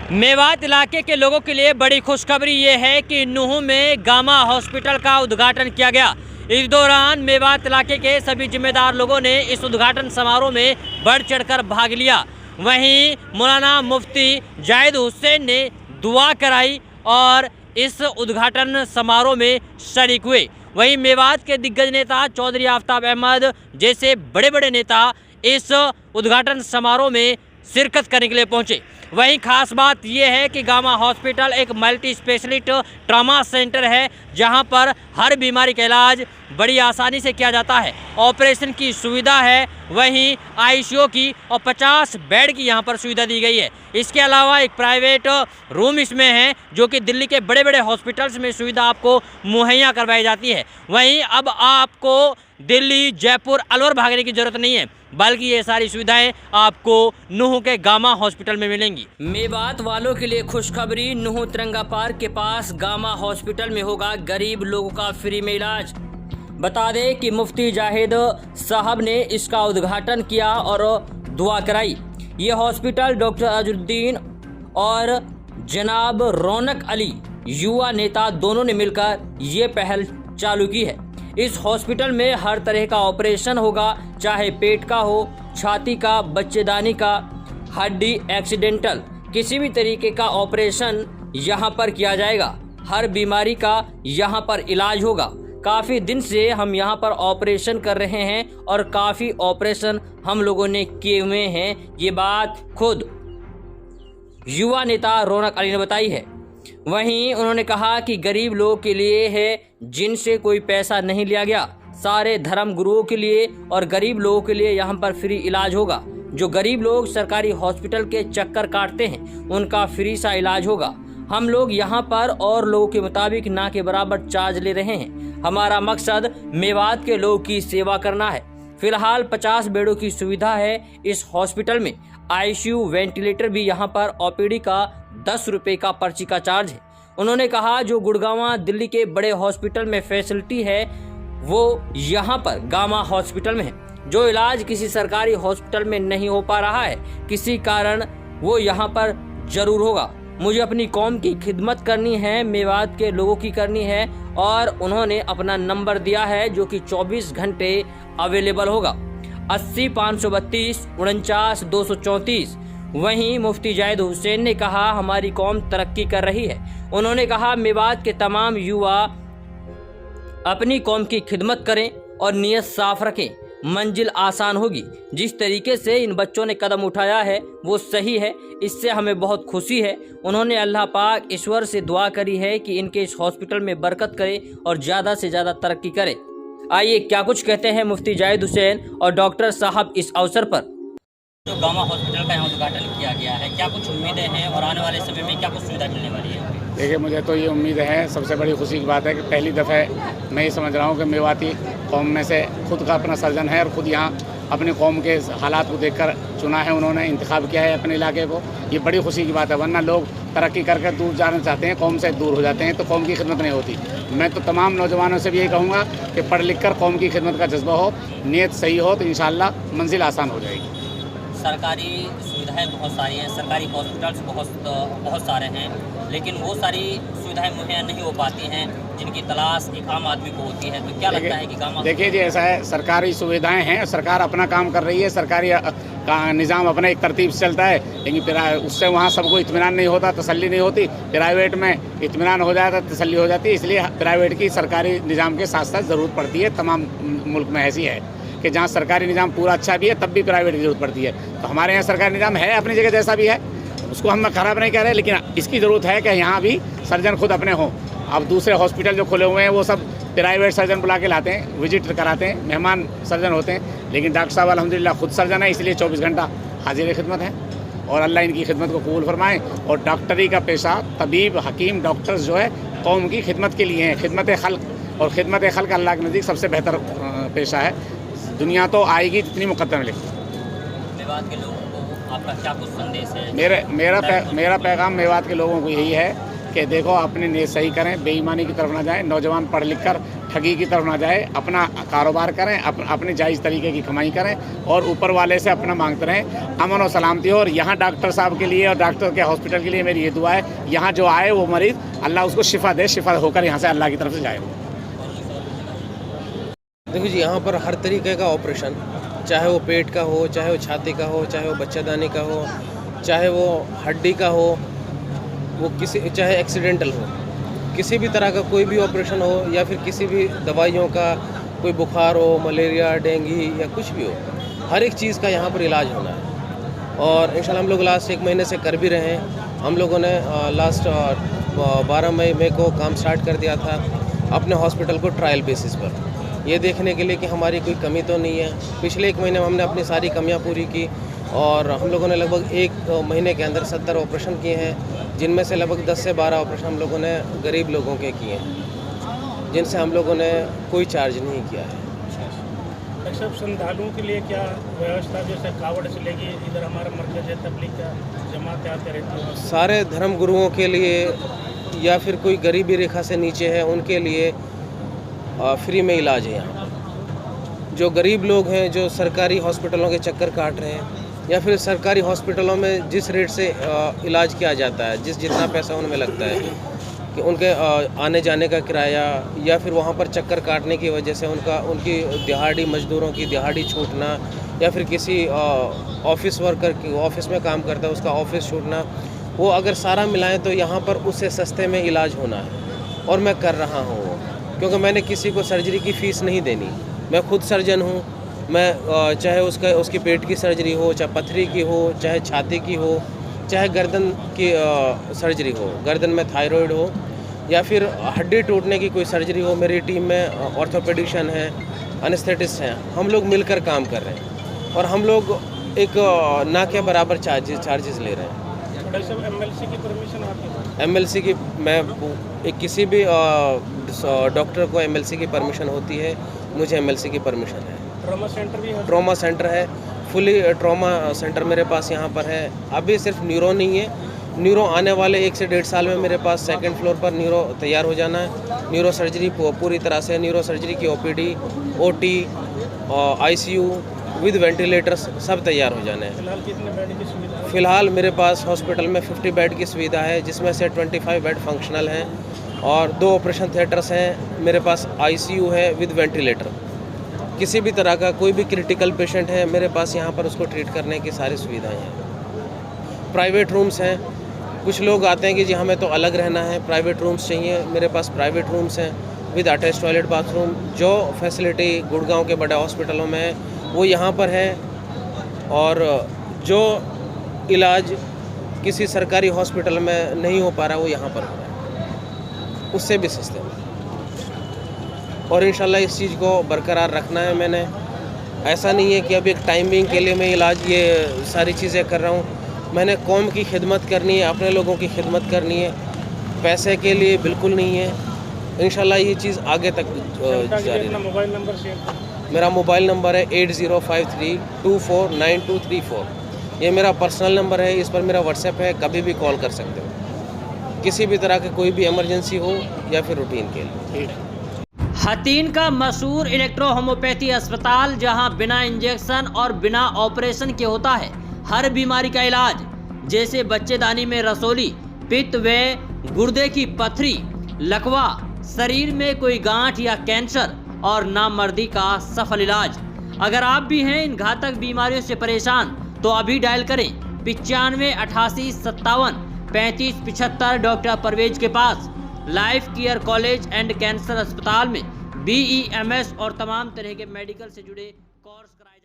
मेवात इलाके के लोगों के लिए बड़ी खुशखबरी ये है कि नूह में गामा हॉस्पिटल का उद्घाटन किया गया। इस दौरान मेवात इलाके के सभी जिम्मेदार लोगों ने इस उद्घाटन समारोह में बढ़ चढ़कर भाग लिया। वहीं मौलाना मुफ्ती जाहिद हुसैन ने दुआ कराई और इस उद्घाटन समारोह में शरीक हुए। वहीं मेवात के दिग्गज नेता चौधरी आफ्ताब अहमद जैसे बड़े बड़े नेता इस उद्घाटन समारोह में शिरकत करने के लिए पहुंचे। वहीं खास बात यह है कि गामा हॉस्पिटल एक मल्टी स्पेशलिस्ट ट्रॉमा सेंटर है, जहां पर हर बीमारी का इलाज बड़ी आसानी से किया जाता है। ऑपरेशन की सुविधा है, वहीं आईसीयू की और 50 बेड की यहां पर सुविधा दी गई है। इसके अलावा एक प्राइवेट रूम इसमें है, जो कि दिल्ली के बड़े बड़े हॉस्पिटल्स में सुविधा आपको मुहैया करवाई जाती है। वहीं अब आपको दिल्ली, जयपुर, अलवर भागने की जरूरत नहीं है, बल्कि ये सारी सुविधाएं आपको नूह के गामा हॉस्पिटल में मिलेंगी। मेवात वालों के लिए खुशखबरी, नूह तिरंगा पार्क के पास गामा हॉस्पिटल में होगा गरीब लोगों का फ्री में इलाज। बता दें कि मुफ्ती जाहिद साहब ने इसका उद्घाटन किया और दुआ कराई। ये हॉस्पिटल डॉक्टर अजरुद्दीन और जनाब रौनक अली युवा नेता दोनों ने मिलकर ये पहल चालू की है। इस हॉस्पिटल में हर तरह का ऑपरेशन होगा, चाहे पेट का हो, छाती का, बच्चेदानी का, हड्डी एक्सीडेंटल, किसी भी तरीके का ऑपरेशन यहाँ पर किया जाएगा। हर बीमारी का यहाँ पर इलाज होगा। काफ़ी दिन से हम यहाँ पर ऑपरेशन कर रहे हैं और काफ़ी ऑपरेशन हम लोगों ने किए हुए हैं। ये बात खुद युवा नेता रौनक अली ने बताई है। वहीं उन्होंने कहा कि गरीब लोगों के लिए है, जिनसे कोई पैसा नहीं लिया गया, सारे धर्म गुरुओं के लिए और गरीब लोगों के लिए यहाँ पर फ्री इलाज होगा। जो गरीब लोग सरकारी हॉस्पिटल के चक्कर काटते हैं, उनका फ्री सा इलाज होगा। हम लोग यहाँ पर और लोगों के मुताबिक ना के बराबर चार्ज ले रहे हैं। हमारा मकसद मेवात के लोगों की सेवा करना है। फिलहाल 50 बेडों की सुविधा है इस हॉस्पिटल में। आईसीयू, वेंटिलेटर भी यहाँ पर, ओपीडी का 10 रुपये का पर्ची का चार्ज है। उन्होंने कहा जो गुड़गांव, दिल्ली के बड़े हॉस्पिटल में फैसिलिटी है, वो यहाँ पर गामा हॉस्पिटल में है। जो इलाज किसी सरकारी हॉस्पिटल में नहीं हो पा रहा है किसी कारण, वो यहाँ पर जरूर होगा। मुझे अपनी कौम की खिदमत करनी है, मेवात के लोगों की करनी है, और उन्होंने अपना नंबर दिया है जो कि 24 घंटे अवेलेबल होगा, 80 532 49 234। वहीं मुफ्ती जाहिद हुसैन ने कहा हमारी कौम तरक्की कर रही है। उन्होंने कहा मेवात के तमाम युवा अपनी कौम की खिदमत करें और नीयत साफ रखें, मंजिल आसान होगी। जिस तरीके से इन बच्चों ने कदम उठाया है वो सही है, इससे हमें बहुत खुशी है। उन्होंने अल्लाह पाक ईश्वर से दुआ करी है कि इनके इस हॉस्पिटल में बरकत करे और ज़्यादा से ज़्यादा तरक्की करे। आइए क्या कुछ कहते हैं मुफ्ती जाहिद हुसैन और डॉक्टर साहब इस अवसर पर। जो गामा हॉस्पिटल का यहाँ उद्घाटन किया गया है, क्या कुछ उम्मीदें हैं और आने वाले समय में क्या कुछ सुविधा मिलने वाली है? देखिए, मुझे तो ये उम्मीद है, सबसे बड़ी खुशी की बात है कि पहली दफ़े मैं ये समझ रहा हूँ कि मेवाती कौम में से खुद का अपना सर्जन है और ख़ुद यहाँ अपने कौम के हालात को देखकर चुना है, उन्होंने इंतखाब किया है अपने इलाके को। ये बड़ी खुशी की बात है, वरना लोग तरक्की करके दूर जाना चाहते हैं, कौम से दूर हो जाते हैं तो कौम की खिदमत नहीं होती। मैं तो तमाम नौजवानों से भी यही कहूँगा कि पढ़ लिख कर कौम की खिदमत का जज्बा हो, नीयत सही हो तो इंशाअल्लाह मंजिल आसान हो जाएगी। सरकारी सुविधाएं बहुत सारी हैं, सरकारी हॉस्पिटल्स बहुत सारे हैं, लेकिन वो सारी सुविधाएं मुहैया नहीं हो पाती हैं जिनकी तलाश एक आम आदमी को होती है। तो क्या लगता है कि गामा? देखिए जी, ऐसा है, सरकारी सुविधाएं हैं, सरकार अपना काम कर रही है, सरकारी का निज़ाम अपना एक तरतीब से चलता है, लेकिन फिर उससे वहाँ सबको इत्मीनान नहीं होता, तसल्ली नहीं होती। प्राइवेट में इत्मीनान हो जाता, तसल्ली हो जाती है। इसलिए प्राइवेट की सरकारी निज़ाम के साथ साथ ज़रूरत पड़ती है। तमाम मुल्क में ऐसी है कि जहाँ सरकारी निज़ाम पूरा अच्छा भी है तब भी प्राइवेट की ज़रूरत पड़ती है। तो हमारे यहाँ सरकारी निज़ाम है अपनी जगह जैसा भी है, उसको हम ख़राब नहीं कह रहे, लेकिन इसकी ज़रूरत है कि यहाँ भी सर्जन खुद अपने हों। अब दूसरे हॉस्पिटल जो खुले हुए हैं वो सब प्राइवेट सर्जन बुला के लाते हैं, विजिट कराते हैं, मेहमान सर्जन होते हैं, लेकिन डॉक्टर साहब अल्हम्दुलिल्लाह खुद सर्जन है, इसलिए 24 घंटा हाजिर खिदमत है। और अल्लाह इनकी खिदमत को कबूल फरमाएँ। और डॉक्टरी का पेशा, तबीब, हकीम, डॉक्टर्स जो है कौम की खिदमत के लिए हैं, खिदमत खल्क, और खिदमत खल्क अल्लाह के नज़दीक सबसे बेहतर पेशा है। दुनिया तो आएगी जितनी मुकद्दर मिलेगी। मेवात के लोगों को आपका क्या कुछ संदेश है? मेरा पैगाम मेवात के लोगों को यही है कि देखो अपनी नीयत सही करें, बेईमानी की तरफ ना जाएं। नौजवान पढ़ लिख कर ठगी की तरफ ना जाए, अपना कारोबार करें, अपने जायज़ तरीके की कमाई करें और ऊपर वाले से अपना मांगते रहें अमन और सलामती हो। और यहाँ डॉक्टर साहब के लिए और डॉक्टर के हॉस्पिटल के लिए मेरी ये दुआ है, यहाँ जो आए वो मरीज़ अल्लाह उसको शिफा दे, शिफा होकर यहाँ से अल्लाह की तरफ से जाए। देखो जी, यहाँ पर हर तरीके का ऑपरेशन, चाहे वो पेट का हो, चाहे वो छाती का हो, चाहे वो बच्चादानी का हो, चाहे वो हड्डी का हो, वो चाहे एक्सीडेंटल हो, किसी भी तरह का कोई भी ऑपरेशन हो, या फिर किसी भी दवाइयों का कोई बुखार हो, मलेरिया, डेंगू या कुछ भी हो, हर एक चीज़ का यहाँ पर इलाज होना है। और इंशाल्लाह हम लोग लास्ट 1 महीने से कर भी रहे हैं। हम लोगों ने लास्ट 12 मई को काम स्टार्ट कर दिया था अपने हॉस्पिटल को ट्रायल बेसिस पर, ये देखने के लिए कि हमारी कोई कमी तो नहीं है। पिछले 1 महीने में हमने अपनी सारी कमियां पूरी की और हम लोगों ने लगभग 1 महीने के अंदर 70 ऑपरेशन किए हैं, जिनमें से लगभग 10 से 12 ऑपरेशन हम लोगों ने गरीब लोगों के किए हैं, जिनसे हम लोगों ने कोई चार्ज नहीं किया है। सब श्रद्धालुओं के लिए क्या व्यवस्था, जैसे कावड़ से लेके इधर हमारा मरकज है तबलीग का, जमात आते रहती है? सारे धर्म गुरुओं के लिए या फिर कोई गरीबी रेखा से नीचे है उनके लिए फ्री में इलाज है यहाँ। जो गरीब लोग हैं, जो सरकारी हॉस्पिटलों के चक्कर काट रहे हैं या फिर सरकारी हॉस्पिटलों में जिस रेट से इलाज किया जाता है, जितना पैसा उनमें लगता है कि उनके आने जाने का किराया या फिर वहाँ पर चक्कर काटने की वजह से उनकी दिहाड़ी, मजदूरों की दिहाड़ी छूटना, या फिर किसी ऑफिस वर्कर की ऑफिस में काम करता है उसका ऑफिस छूटना, वो अगर सारा मिलाएं तो यहाँ पर उससे सस्ते में इलाज होना है। और मैं कर रहा हूँ क्योंकि मैंने किसी को सर्जरी की फ़ीस नहीं देनी। मैं खुद सर्जन हूँ। मैं चाहे उसकी पेट की सर्जरी हो, चाहे पथरी की हो, चाहे छाती की हो, चाहे गर्दन की सर्जरी हो, गर्दन में थायराइड हो, या फिर हड्डी टूटने की कोई सर्जरी हो, मेरी टीम में ऑर्थोपेडिशियन है, एनेस्थेटिस्ट हैं, हम लोग मिलकर काम कर रहे हैं और हम लोग एक ना के बराबर चार्जेस ले रहे हैं। MLC की परमिशन आती है? MLC की किसी भी डॉक्टर को MLC की परमिशन होती है, मुझे MLC की परमिशन है। ट्रॉमा सेंटर भी है? ट्रॉमा सेंटर है, फुली ट्रॉमा सेंटर मेरे पास यहाँ पर है। अभी सिर्फ न्यूरो नहीं है, न्यूरो आने वाले 1 से 1.5 साल में मेरे पास 2nd फ्लोर पर न्यूरो तैयार हो जाना है। न्यूरो सर्जरी पूरी तरह से, न्यूरो सर्जरी की OPD, OT, ICU with ventilators सब तैयार हो जाने हैं। फिलहाल कितने बेड की सुविधा है? फ़िलहाल मेरे पास हॉस्पिटल में 50 बेड की सुविधा है, जिसमें से 25 बेड फंक्शनल हैं और 2 ऑपरेशन थिएटर्स हैं। मेरे पास ICU है विद वेंटिलेटर। किसी भी तरह का कोई भी क्रिटिकल पेशेंट है मेरे पास यहाँ पर उसको ट्रीट करने की सारी सुविधाएं हैं। प्राइवेट रूम्स हैं, कुछ लोग आते हैं कि जी हमें तो अलग रहना है, प्राइवेट रूम्स चाहिए, मेरे पास प्राइवेट रूम्स हैं विद अटैच टॉयलेट बाथरूम। जो फैसिलिटी गुड़गांव के बड़े हॉस्पिटलों में है वो यहाँ पर है, और जो इलाज किसी सरकारी हॉस्पिटल में नहीं हो पा रहा वो यहाँ पर हो रहा है, उससे भी सस्ते में। और इंशाल्लाह इस चीज़ को बरकरार रखना है मैंने। ऐसा नहीं है कि अभी एक टाइमिंग के लिए मैं इलाज ये सारी चीज़ें कर रहा हूँ। मैंने कौम की खिदमत करनी है, अपने लोगों की खिदमत करनी है, पैसे के लिए बिल्कुल नहीं है। इंशाल्लाह ये चीज़ आगे तक जारी है। Mobile number share? मेरा मोबाइल नंबर है 8053249234। ये मेरा पर्सनल नंबर है, इस पर मेरा व्हाट्सएप है, कभी भी कॉल कर सकते हो, किसी भी तरह की कोई भी इमरजेंसी हो या फिर रूटीन के लिए। हतीन का मशहूर इलेक्ट्रो होम्योपैथी अस्पताल, जहां बिना इंजेक्शन और बिना ऑपरेशन के होता है हर बीमारी का इलाज, जैसे बच्चेदानी में रसोली, पित्त व गुर्दे की पथरी, लकवा, शरीर में कोई गांठ या कैंसर और नामर्दी का सफल इलाज। अगर आप भी हैं इन घातक बीमारियों से परेशान तो अभी डायल करें 95 88 57 35 75 डॉक्टर परवेज के पास। Life care college and cancer अस्पताल में BEMS और तमाम तरह के मेडिकल से जुड़े कोर्स कराए